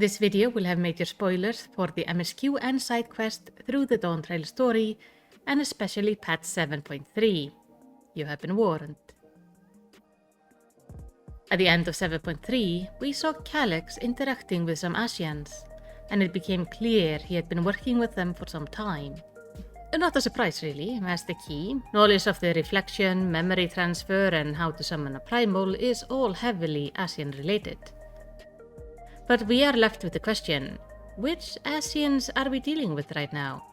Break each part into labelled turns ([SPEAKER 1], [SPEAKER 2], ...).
[SPEAKER 1] This video will have major spoilers for the MSQ and side quest through the Dawn Trail story, and especially patch 7.3. You have been warned. At the end of 7.3, we saw Calyx interacting with some Ascians, and it became clear he had been working with them for some time. Not a surprise really, as the key, knowledge of the reflection, memory transfer and how to summon a primal is all heavily Ascian related. But we are left with the question, which Ascians are we dealing with right now?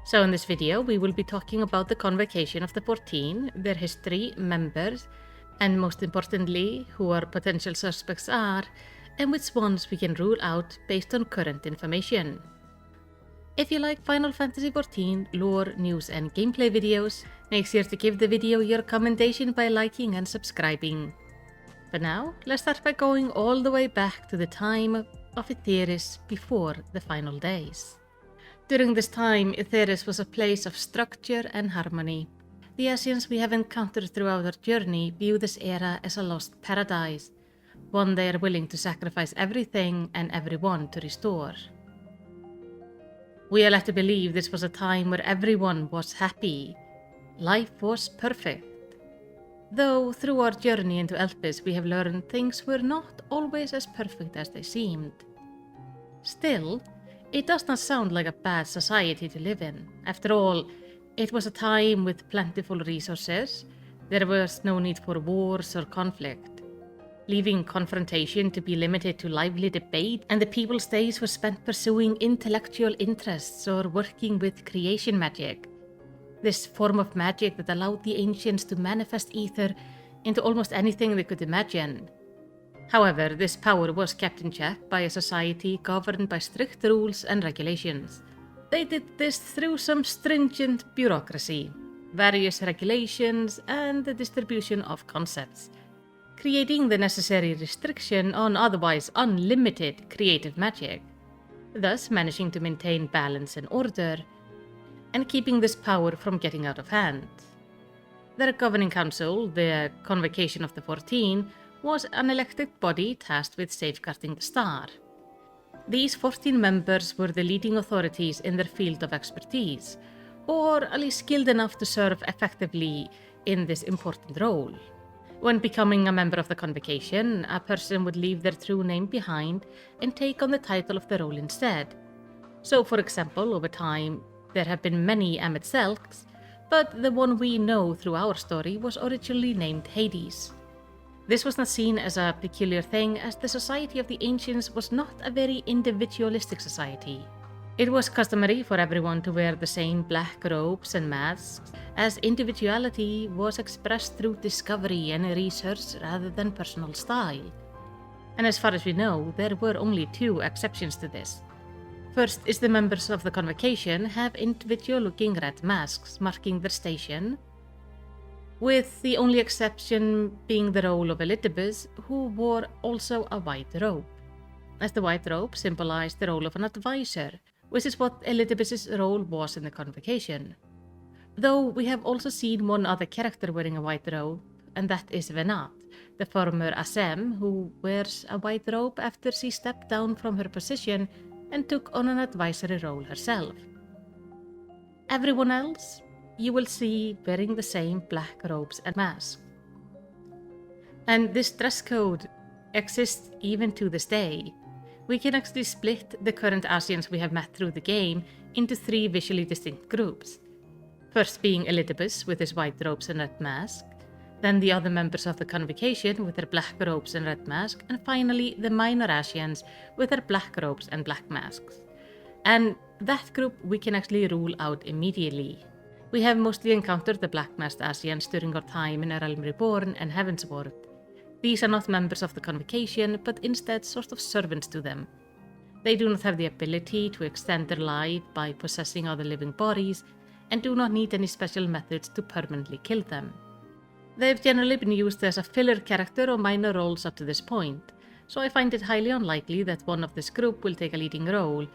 [SPEAKER 1] So in this video we will be talking about the Convocation of the Forteen, their history, members, and most importantly, who our potential suspects are, and which ones we can rule out based on current information. If you like Final Fantasy XIV lore, news and gameplay videos, make sure to give the video your commendation by liking and subscribing. But now, let's start by going all the way back to the time of Etheirys before the final days. During this time, Etheirys was a place of structure and harmony. The Ascians we have encountered throughout our journey view this era as a lost paradise, one they are willing to sacrifice everything and everyone to restore. We are led to believe this was a time where everyone was happy. Life was perfect. Though through our journey into Elpis we have learned things were not always as perfect as they seemed. Still, it does not sound like a bad society to live in. After all, it was a time with plentiful resources. There was no need for wars or conflict, leaving confrontation to be limited to lively debate, and the people's days were spent pursuing intellectual interests or working with creation magic. This form of magic that allowed the ancients to manifest ether into almost anything they could imagine. However, this power was kept in check by a society governed by strict rules and regulations. They did this through some stringent bureaucracy, various regulations, and the distribution of concepts, creating the necessary restriction on otherwise unlimited creative magic, thus managing to maintain balance and order, and keeping this power from getting out of hand. Their governing council, the Convocation of the Forteen, was an elected body tasked with safeguarding the star. These 14 members were the leading authorities in their field of expertise, or at least skilled enough to serve effectively in this important role. When becoming a member of the Convocation, a person would leave their true name behind and take on the title of the role instead. So, for example, over time, there have been many Emet-Selchs, but the one we know through our story was originally named Hades. This was not seen as a peculiar thing, as the society of the ancients was not a very individualistic society. It was customary for everyone to wear the same black robes and masks, as individuality was expressed through discovery and research rather than personal style. And as far as we know, there were only two exceptions to this. First is the members of the Convocation have individual-looking red masks marking their station, with the only exception being the role of Elidibus, who wore also a white robe, as the white robe symbolized the role of an advisor, which is what Elidibus' role was in the Convocation. Though we have also seen one other character wearing a white robe, and that is Venat, the former Asem, who wears a white robe after she stepped down from her position and took on an advisory role herself. Everyone else you will see wearing the same black robes and masks. And this dress code exists even to this day. We can actually split the current Ascians we have met through the game into three visually distinct groups. First being Elidibus with his white robes and red mask, then the other members of the Convocation with their black robes and red mask, and finally the minor Ascians with their black robes and black masks. And that group we can actually rule out immediately. We have mostly encountered the black-masked Ascians during our time in A Realm Reborn and Heavensward. These are not members of the Convocation, but instead sort of servants to them. They do not have the ability to extend their life by possessing other living bodies, and do not need any special methods to permanently kill them. They have generally been used as a filler character or minor roles up to this point, so I find it highly unlikely that one of this group will take a leading role,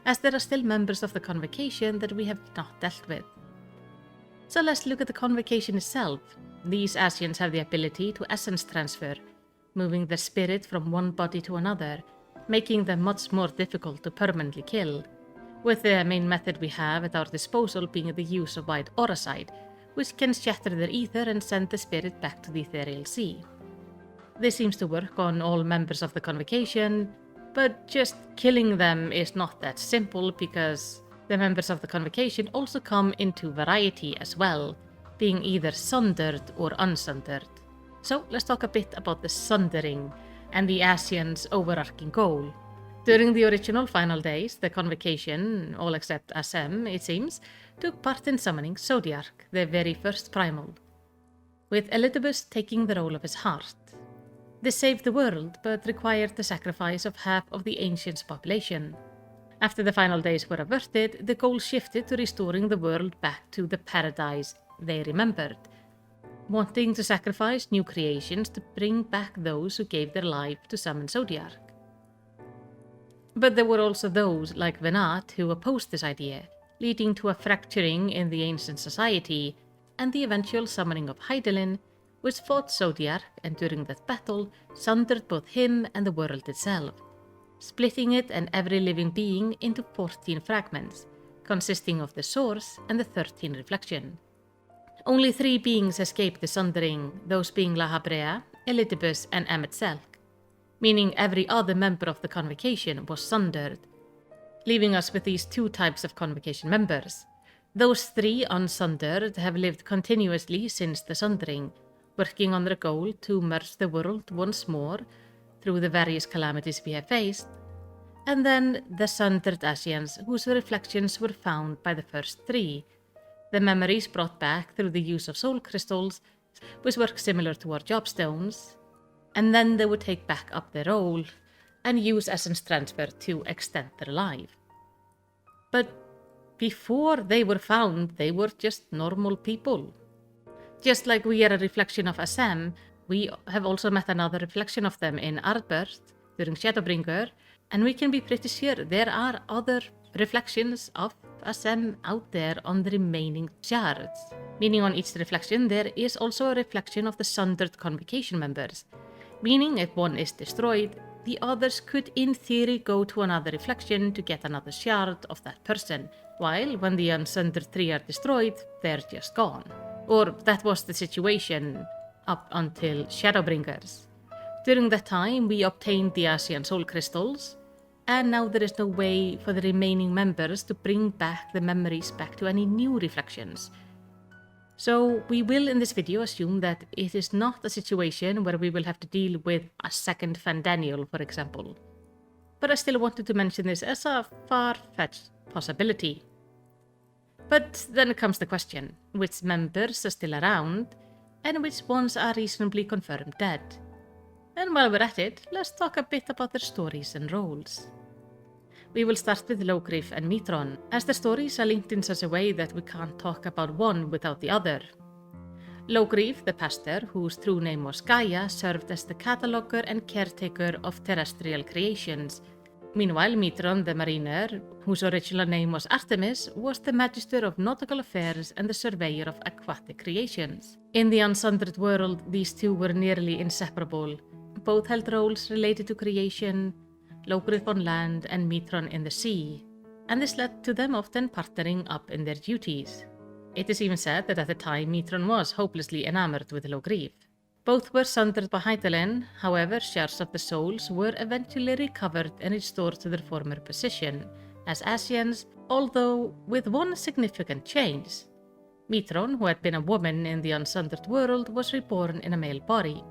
[SPEAKER 1] as there are still members of the Convocation that we have not dealt with. So let's look at the Convocation itself. These Ascians have the ability to essence transfer, moving their spirit from one body to another, making them much more difficult to permanently kill, with the main method we have at our disposal being the use of white auracide, which can shatter their ether and send the spirit back to the ethereal sea. This seems to work on all members of the Convocation, but just killing them is not that simple because the members of the Convocation also come into variety as well, being either sundered or unsundered. So let's talk a bit about the sundering and the Ascians' overarching goal. During the original final days, the Convocation, all except Asem, it seems, took part in summoning Zodiarch, the very first primal, with Elidibus taking the role of his heart. This saved the world, but required the sacrifice of half of the Ancients' population. After the final days were averted, the goal shifted to restoring the world back to the paradise they remembered, wanting to sacrifice new creations to bring back those who gave their life to summon Zodiarch. But there were also those, like Venat, who opposed this idea, leading to a fracturing in the ancient society and the eventual summoning of Hydaelyn, which fought Zodiarch and during that battle sundered both him and the world itself, splitting it and every living being into 14 fragments, consisting of the source and the 13 reflection. Only 3 beings escaped the sundering, those being Lahabrea, Elidibus and Emet-Selch, meaning every other member of the Convocation was sundered, leaving us with these 2 types of Convocation members. Those 3 unsundered have lived continuously since the sundering, working on their goal to merge the world once more through the various calamities we have faced, and then the sundered Ascians, whose reflections were found by the first 3, the memories brought back through the use of soul crystals, which work similar to our jobstones, and then they would take back up their role and use essence transfer to extend their life. But before they were found, they were just normal people. Just like we are a reflection of Asem, we have also met another reflection of them in Ardburst during Shadowbringer, and we can be pretty sure there are other reflections of Asem out there on the remaining shards. Meaning on each reflection there is also a reflection of the sundered Convocation members, meaning if one is destroyed, the others could in theory go to another reflection to get another shard of that person, while when the unsundered 3 are destroyed, they're just gone. Or that was the situation up until Shadowbringers. During that time we obtained the Ascian soul crystals, and now there is no way for the remaining members to bring back the memories back to any new reflections. So we will in this video assume that it is not a situation where we will have to deal with a second Fandaniel, for example. But I still wanted to mention this as a far-fetched possibility. But then comes the question, which members are still around, and which ones are reasonably confirmed dead? And while we're at it, let's talk a bit about their stories and roles. We will start with Loghrif and Mitron, as the stories are linked in such a way that we can't talk about one without the other. Loghrif, the pastor, whose true name was Gaia, served as the cataloger and caretaker of terrestrial creations. Meanwhile, Mitron, the mariner, whose original name was Artemis, was the magister of nautical affairs and the surveyor of aquatic creations. In the unsundered world, these 2 were nearly inseparable. Both held roles related to creation, Loghrif on land and Mitron in the sea, and this led to them often partnering up in their duties. It is even said that at the time Mitron was hopelessly enamored with Loghrif. Both were sundered by Hydaelyn, however shards of the souls were eventually recovered and restored to their former position as Ascians, although with one significant change. Mitron, who had been a woman in the unsundered world, was reborn in a male body.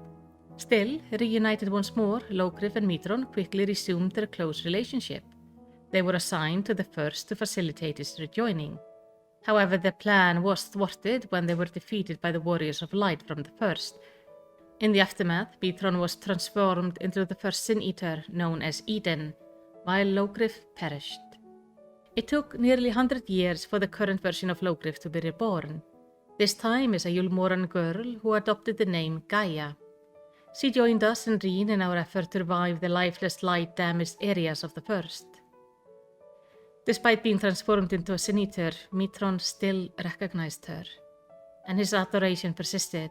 [SPEAKER 1] Still, reunited once more, Loghrif and Mitron quickly resumed their close relationship. They were assigned to the first to facilitate his rejoining. However, their plan was thwarted when they were defeated by the Warriors of Light from the first. In the aftermath, Mitron was transformed into the first Sin-Eater known as Eden, while Loghrif perished. It took nearly 100 years for the current version of Loghrif to be reborn, this time as a Yulmoran girl who adopted the name Gaia. She joined us and Reen in our effort to revive the lifeless light-damaged areas of the first. Despite being transformed into a Sin-Eater, Mitron still recognized her, and his adoration persisted.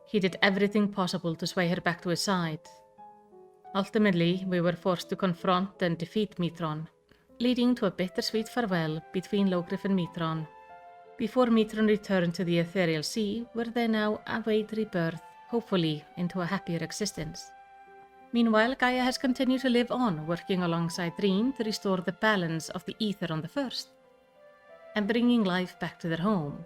[SPEAKER 1] He did everything possible to sway her back to his side. Ultimately, we were forced to confront and defeat Mitron, leading to a bittersweet farewell between Loghrif and Mitron. Before Mitron returned to the Ethereal Sea, where they now await rebirth, hopefully into a happier existence. Meanwhile, Gaia has continued to live on, working alongside Reen to restore the balance of the ether on the first, and bringing life back to their home.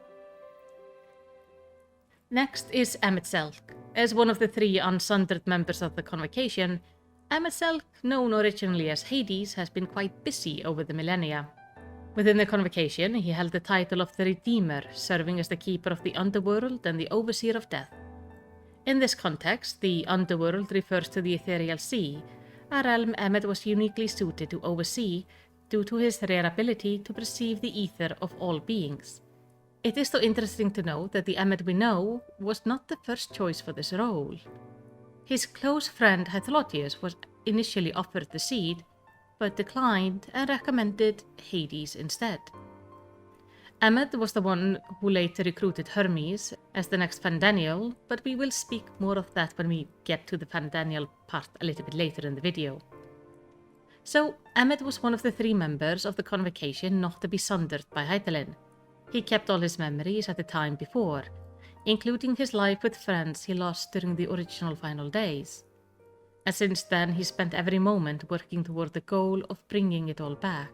[SPEAKER 1] Next is Emet-Selch. As one of the 3 unsundered members of the Convocation, Emet-Selch, known originally as Hades, has been quite busy over the millennia. Within the Convocation, he held the title of the Redeemer, serving as the keeper of the Underworld and the Overseer of Death. In this context, the Underworld refers to the Ethereal Sea, a realm Emmet was uniquely suited to oversee due to his rare ability to perceive the ether of all beings. It is so interesting to note that the Emmet we know was not the first choice for this role. His close friend Hythlotius was initially offered the seat, but declined and recommended Hades instead. Emmet was the one who later recruited Hermes as the next Fandaniel, but we will speak more of that when we get to the Fandaniel part a little bit later in the video. So, Emmet was one of the 3 members of the Convocation not to be sundered by Hythelin. He kept all his memories at the time before, including his life with friends he lost during the original final days. And since then, he spent every moment working toward the goal of bringing it all back.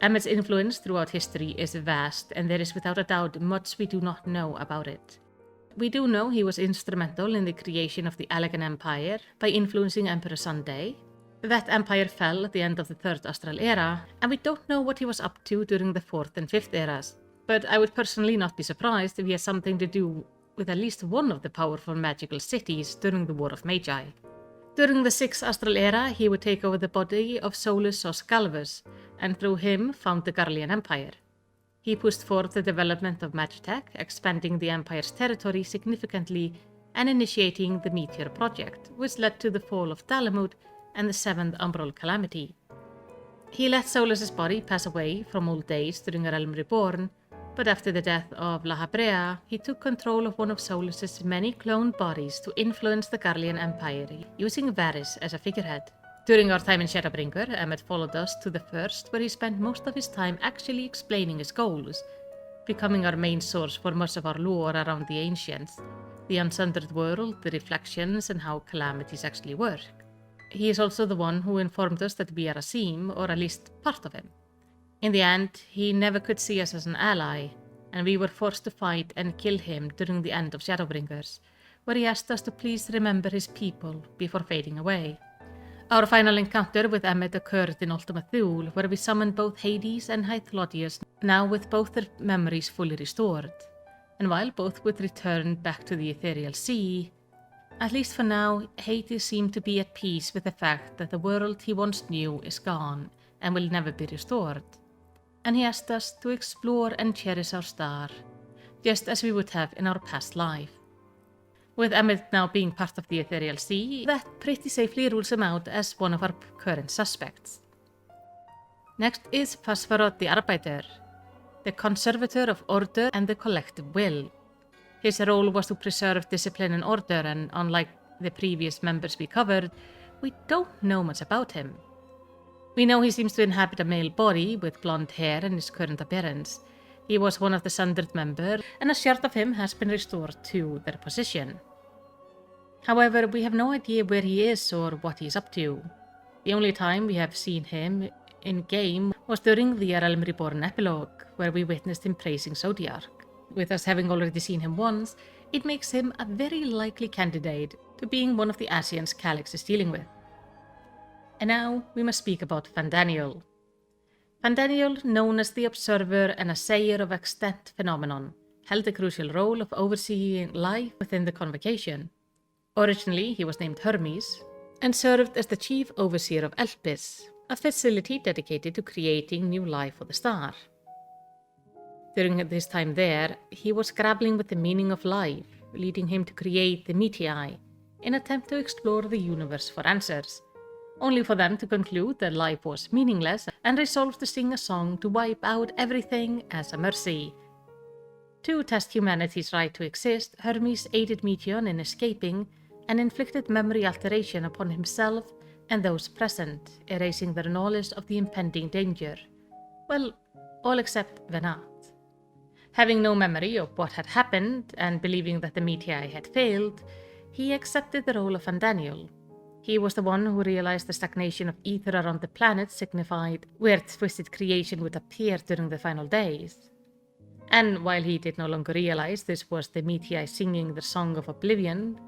[SPEAKER 1] Emmet's influence throughout history is vast, and there is without a doubt much we do not know about it. We do know he was instrumental in the creation of the Allegan Empire by influencing Emperor Sunday. That empire fell at the end of the 3rd Astral Era, and we don't know what he was up to during the 4th and 5th eras. But I would personally not be surprised if he has something to do with at least one of the powerful magical cities during the War of Magi. During the 6th Astral Era, he would take over the body of Solus or Scalvus, and through him found the Garlean Empire. He pushed forth the development of magitech, expanding the Empire's territory significantly and initiating the Meteor Project, which led to the fall of Dalamud and the 7th Umbral Calamity. He let Solus's body pass away from old age during A Realm Reborn, but after the death of Lahabrea, he took control of one of Solus's many cloned bodies to influence the Garlean Empire, using Varys as a figurehead. During our time in Shadowbringer, Emmet followed us to the first, where he spent most of his time actually explaining his goals, becoming our main source for much of our lore around the Ancients, the unsundered world, the reflections, and how calamities actually work. He is also the one who informed us that we are a seam, or at least part of him. In the end, he never could see us as an ally, and we were forced to fight and kill him during the end of Shadowbringers, where he asked us to please remember his people before fading away. Our final encounter with Emmet occurred in Ultima Thule, where we summoned both Hades and Hythlotius, now with both their memories fully restored. And while both would return back to the Ethereal Sea, at least for now, Hades seemed to be at peace with the fact that the world he once knew is gone and will never be restored. And he asked us to explore and cherish our star, just as we would have in our past life. With Emmet now being part of the Ethereal Sea, that pretty safely rules him out as one of our current suspects. Next is Pashtarot the Arbiter, the conservator of order and the collective will. His role was to preserve discipline and order, and unlike the previous members we covered, we don't know much about him. We know he seems to inhabit a male body with blonde hair in his current appearance. He was one of the Sundered members, and a shard of him has been restored to their position. However, we have no idea where he is or what he is up to. The only time we have seen him in-game was during the A Realm Reborn epilogue, where we witnessed him praising Zodiark. With us having already seen him once, it makes him a very likely candidate to being one of the Ascians Calyx is dealing with. And now we must speak about Fandaniel. Fandaniel, known as the observer and assayer of extant phenomenon, held a crucial role of overseeing life within the Convocation. Originally, he was named Hermes, and served as the chief overseer of Elidibus, a facility dedicated to creating new life for the star. During his time there, he was grappling with the meaning of life, leading him to create the Metii, in an attempt to explore the universe for answers, only for them to conclude that life was meaningless and resolve to sing a song to wipe out everything as a mercy. To test humanity's right to exist, Hermes aided Mitron in escaping, and inflicted memory alteration upon himself and those present, erasing their knowledge of the impending danger. Well, all except Venat. Having no memory of what had happened, and believing that the Metii had failed, he accepted the role of Fandaniel. He was the one who realized the stagnation of ether around the planet signified where twisted creation would appear during the final days. And while he did no longer realize this was the Metii singing the Song of Oblivion,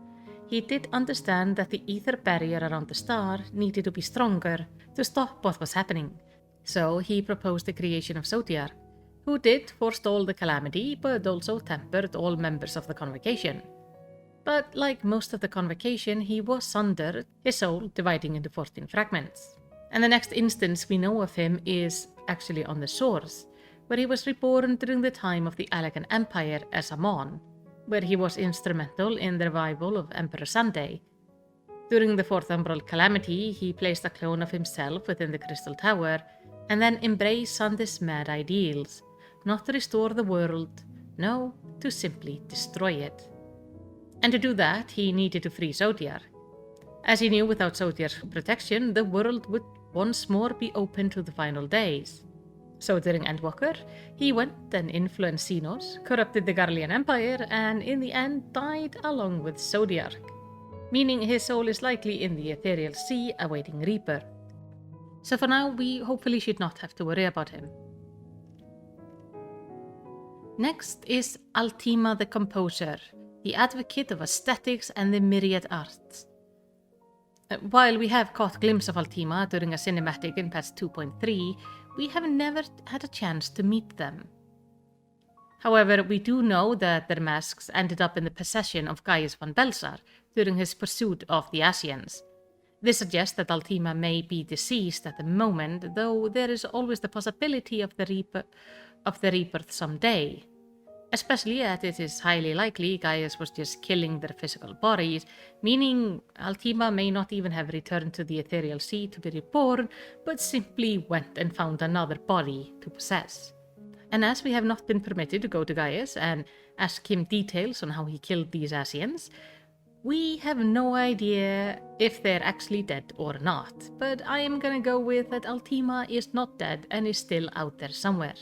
[SPEAKER 1] he did understand that the ether barrier around the star needed to be stronger to stop what was happening. So he proposed the creation of Zodiar, who did forestall the calamity but also tempered all members of the Convocation. But like most of the Convocation, he was sundered, his soul dividing into 14 fragments. And the next instance we know of him is actually on the Source, where he was reborn during the time of the Allegan Empire as a Mon, where he was instrumental in the revival of Emperor Sunday. During the Fourth Umbral Calamity, he placed a clone of himself within the Crystal Tower, and then embraced Sunday's mad ideals, not to restore the world, no, to simply destroy it. And to do that, he needed to free Zodiar. As he knew without Zodiar's protection, the world would once more be open to the final days. So during Endwalker, he went and influenced Xenos, corrupted the Garlean Empire, and in the end died along with Zodiar, meaning his soul is likely in the Ethereal Sea awaiting Reaper. So for now, we hopefully should not have to worry about him. Next is Altima the Composer, the advocate of aesthetics and the myriad arts. While we have caught a glimpse of Altima during a cinematic in patch 2.3, we have never had a chance to meet them. However, we do know that their masks ended up in the possession of Gaius von Belsar during his pursuit of the Ascians. This suggests that Altima may be deceased at the moment, though there is always the possibility of the rebirth someday. Especially as it is highly likely Gaius was just killing their physical bodies, meaning Altima may not even have returned to the Ethereal Sea to be reborn, but simply went and found another body to possess. And as we have not been permitted to go to Gaius and ask him details on how he killed these Ascians, we have no idea if they're actually dead or not, but I am gonna go with that Altima is not dead and is still out there somewhere.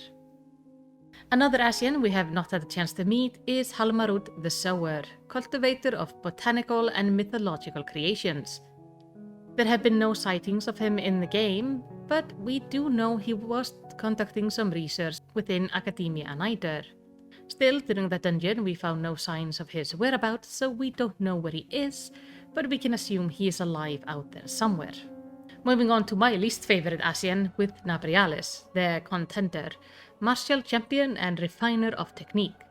[SPEAKER 1] Another Ascian we have not had a chance to meet is Halmarut the Sower, cultivator of botanical and mythological creations. There have been no sightings of him in the game, but we do know he was conducting some research within Academia Nider. Still, during that dungeon we found no signs of his whereabouts, so we don't know where he is, but we can assume he is alive out there somewhere. Moving on to my least favorite Ascian with Nabriales, the Contender, martial champion and refiner of technique.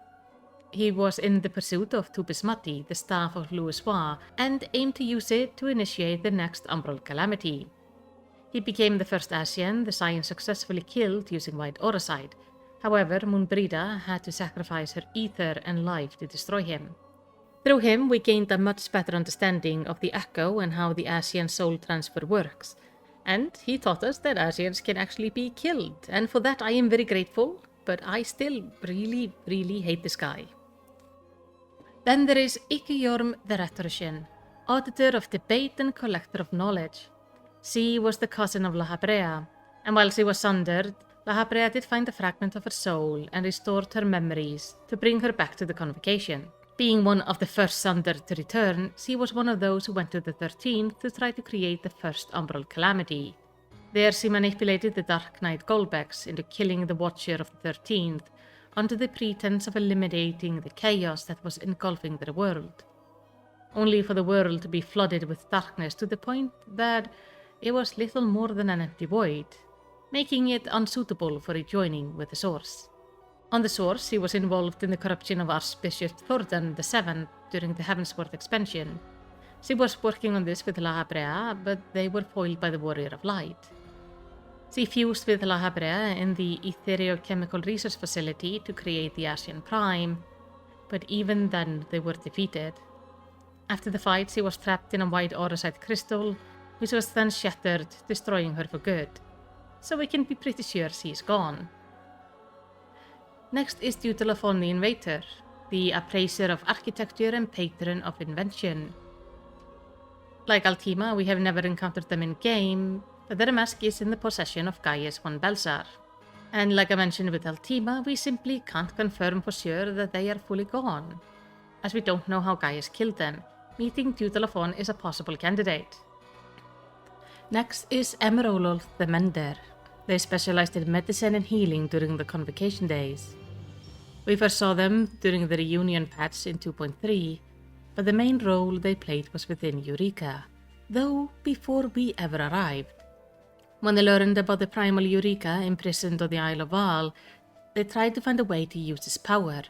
[SPEAKER 1] He was in the pursuit of Tubismati, the staff of Louisoix, and aimed to use it to initiate the next Umbral Calamity. He became the first Ascian the Scion successfully killed using White Oracide. However, Moonbrida had to sacrifice her ether and life to destroy him. Through him, we gained a much better understanding of the Echo and how the Ascian soul transfer works. And he taught us that Ascians can actually be killed, and for that I am very grateful, but I still really hate this guy. Then there is Igeyorhm the Rhetorician, auditor of debate and collector of knowledge. She was the cousin of Lahabrea, and while she was sundered, Lahabrea did find a fragment of her soul and restored her memories to bring her back to the Convocation. Being one of the first Sundered to return, she was one of those who went to the 13th to try to create the first Umbral Calamity. There she manipulated the Dark Knight Golbex into killing the Watcher of the 13th, under the pretense of eliminating the chaos that was engulfing their world. Only for the world to be flooded with darkness to the point that it was little more than an empty void, making it unsuitable for rejoining with the Source. On the Source, he was involved in the corruption of Archbishop Thordan VII during the Heavensward expansion. She was working on this with Lahabrea, but they were foiled by the Warrior of Light. She fused with Lahabrea in the Ethereochemical Research Facility to create the Ascian Prime, but even then they were defeated. After the fight, she was trapped in a white Oracite crystal, which was then shattered, destroying her for good. So we can be pretty sure she's gone. Next is Deudalaphon the Invader, the appraiser of architecture and patron of invention. Like Altima, we have never encountered them in-game, but their mask is in the possession of Gaius von Belsar. And like I mentioned with Altima, we simply can't confirm for sure that they are fully gone, as we don't know how Gaius killed them. Meeting Deudalaphon is a possible candidate. Next is Emmerololth the Mender. They specialized in medicine and healing during the Convocation days. We first saw them during the reunion patch in 2.3, but the main role they played was within Eureka, though before we ever arrived. When they learned about the primal Eureka imprisoned on the Isle of Val, they tried to find a way to use his power.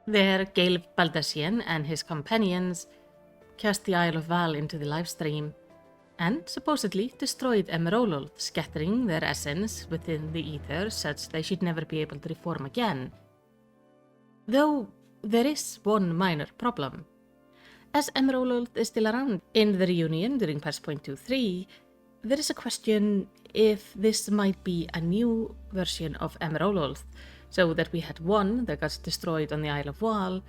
[SPEAKER 1] There, Gale Baldassian and his companions cast the Isle of Val into the livestream, and supposedly destroyed Emmerololth, scattering their essence within the ether such they should never be able to reform again. Though there is one minor problem. As Emmerololth is still around in the reunion during patch 0.23, there is a question if this might be a new version of Emmerololth, so that we had one that got destroyed on the Isle of Val,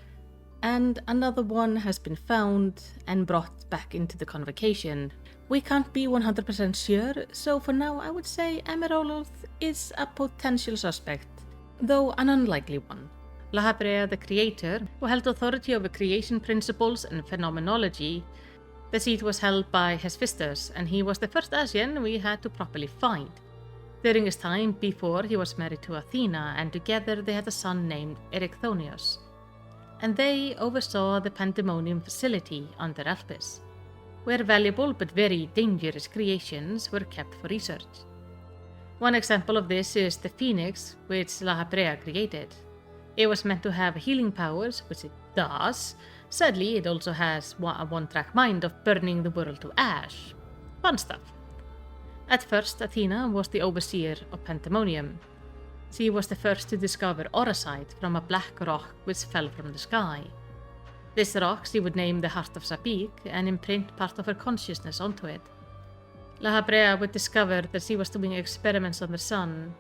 [SPEAKER 1] and another one has been found and brought back into the Convocation. We can't be 100% sure, so for now I would say Emmerololth is a potential suspect, though an unlikely one. Lahabrea, the creator, who held authority over creation principles and phenomenology, the seat was held by Hephaestus, and he was the first Ascian we had to properly find. During his time before, he was married to Athena, and together they had a son named Erichthonius, and they oversaw the Pandemonium facility under Elpis, where valuable but very dangerous creations were kept for research. One example of this is the Phoenix, which Lahabrea created. It was meant to have healing powers, which it does. Sadly, it also has a one-track mind of burning the world to ash. Fun stuff. At first, Athena was the overseer of Pandemonium. She was the first to discover Oracite from a black rock which fell from the sky. This rock she would name the Heart of Sabik and imprint part of her consciousness onto it. Lahabrea would discover that she was doing experiments on the sun,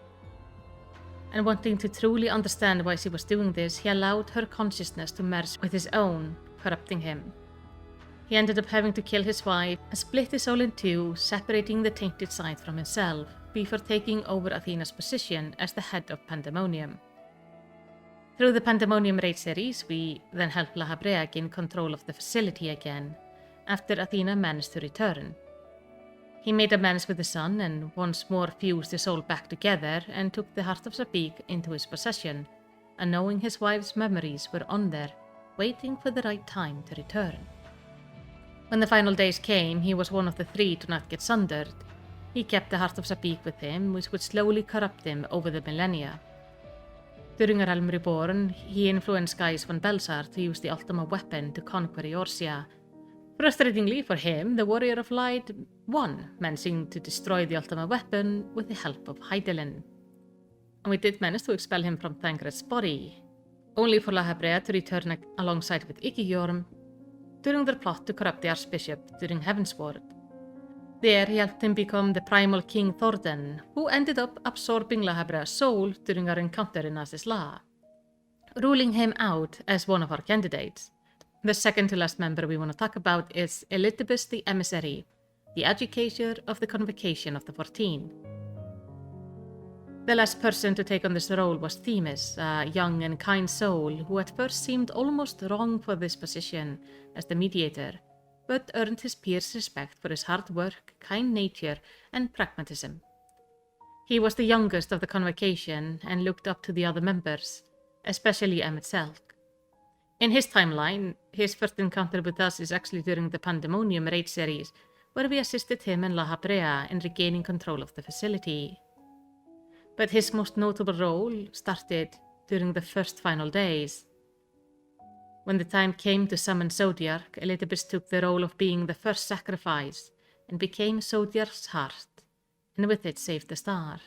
[SPEAKER 1] and wanting to truly understand why she was doing this, he allowed her consciousness to merge with his own, corrupting him. He ended up having to kill his wife and split his soul in two, separating the tainted side from himself, before taking over Athena's position as the head of Pandemonium. Through the Pandemonium raid series, we then helped Lahabrea gain control of the facility again, after Athena managed to return. He made amends with the sun and once more fused his soul back together and took the Heart of Sabik into his possession, and knowing his wife's memories were on there, waiting for the right time to return. When the final days came, he was one of the three to not get sundered. He kept the Heart of Sabik with him, which would slowly corrupt him over the millennia. During A Realm Reborn, he influenced Gaius von Belsar to use the Altima weapon to conquer Eorzea. Frustratingly for him, the Warrior of Light won, managing to destroy the Altima weapon with the help of Hydaelyn. And we did manage to expel him from Thancred's body, only for Lahabrea to return alongside with Igeyorhm during their plot to corrupt the Archbishop during Heavensward. There he helped him become the primal King Thordan, who ended up absorbing Lahabrea's soul during our encounter in Ascians, ruling him out as one of our candidates. The second to last member we want to talk about is Elidibus the Emissary, the educator of the Convocation of the Forteen. The last person to take on this role was Themis, a young and kind soul who at first seemed almost wrong for this position as the mediator, but earned his peers' respect for his hard work, kind nature, and pragmatism. He was the youngest of the Convocation and looked up to the other members, especially Emet-Selch. In his timeline, his first encounter with us is actually during the Pandemonium raid series, where we assisted him and Lahabrea in regaining control of the facility. But his most notable role started during the first final days. When the time came to summon Zodiarch, Elidibus took the role of being the first sacrifice and became Zodiarch's heart, and with it saved the star.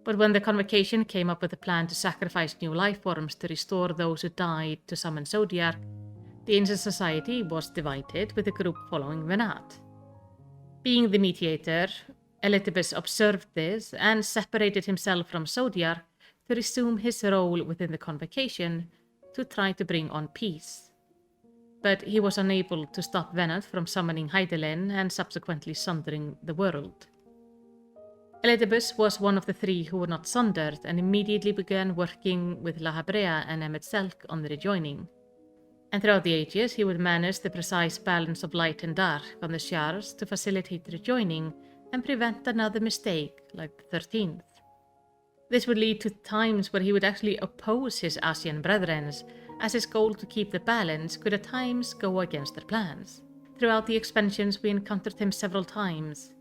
[SPEAKER 1] But when the Convocation came up with a plan to sacrifice new life forms to restore those who died to summon Zodiarch, the ancient society was divided, with a group following Venat. Being the mediator, Elidibus observed this and separated himself from Zodiarch to resume his role within the Convocation to try to bring on peace. but he was unable to stop Venant from summoning Hydaelyn and subsequently sundering the world. Elidibus was one of the three who were not sundered and immediately began working with Lahabrea and Emet-Selch on the rejoining. And throughout the ages, he would manage the precise balance of light and dark on the shards to facilitate the rejoining and prevent another mistake like the 13th. This would lead to times where he would actually oppose his Ascian brethren, as his goal to keep the balance could at times go against their plans. Throughout the expansions, we encountered him several times,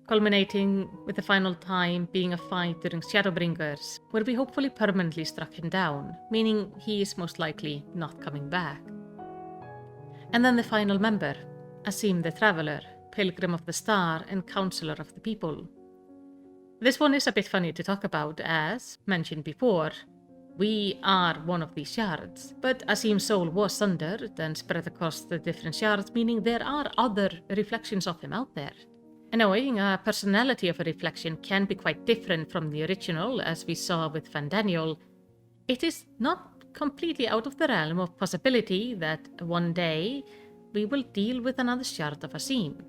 [SPEAKER 1] culminating with the final time being a fight during Shadowbringers, where we hopefully permanently struck him down, meaning he is most likely not coming back. And then the final member, Asim the Traveller, Pilgrim of the Star and Counselor of the People. This one is a bit funny to talk about as, mentioned before, we are one of these shards, but Asim's soul was sundered and spread across the different shards, meaning there are other reflections of him out there. And knowing a personality of a reflection can be quite different from the original, as we saw with Fandaniel, it is not completely out of the realm of possibility that one day we will deal with another shard of Asim.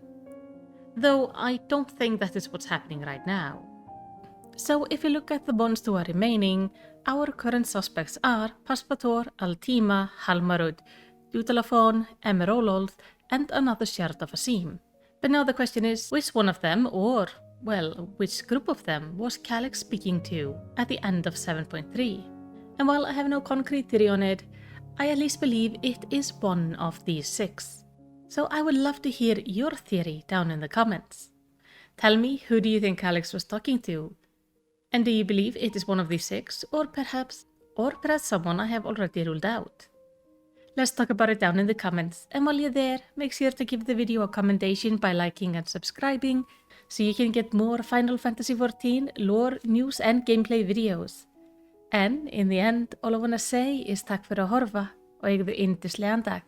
[SPEAKER 1] Though I don't think that is what's happening right now. So if you look at the ones who are remaining, our current suspects are Pashtarot, Altima, Halmarut, Deudalaphon, Emmerololth, and another shard of Asim. But now the question is, which one of them, or, well, which group of them, was Calyx speaking to at the end of 7.3? And while I have no concrete theory on it, I at least believe it is one of these 6. So I would love to hear your theory down in the comments. Tell me, who do you think Calyx was talking to? And do you believe it is one of these 6, or perhaps someone I have already ruled out? Let's talk about it down in the comments, and while you're there, make sure to give the video a commendation by liking and subscribing, so you can get more Final Fantasy XIV lore, news and gameplay videos. En in the end, all I wanna say is takk fyrir að horfa og eigðu yndislegan dag.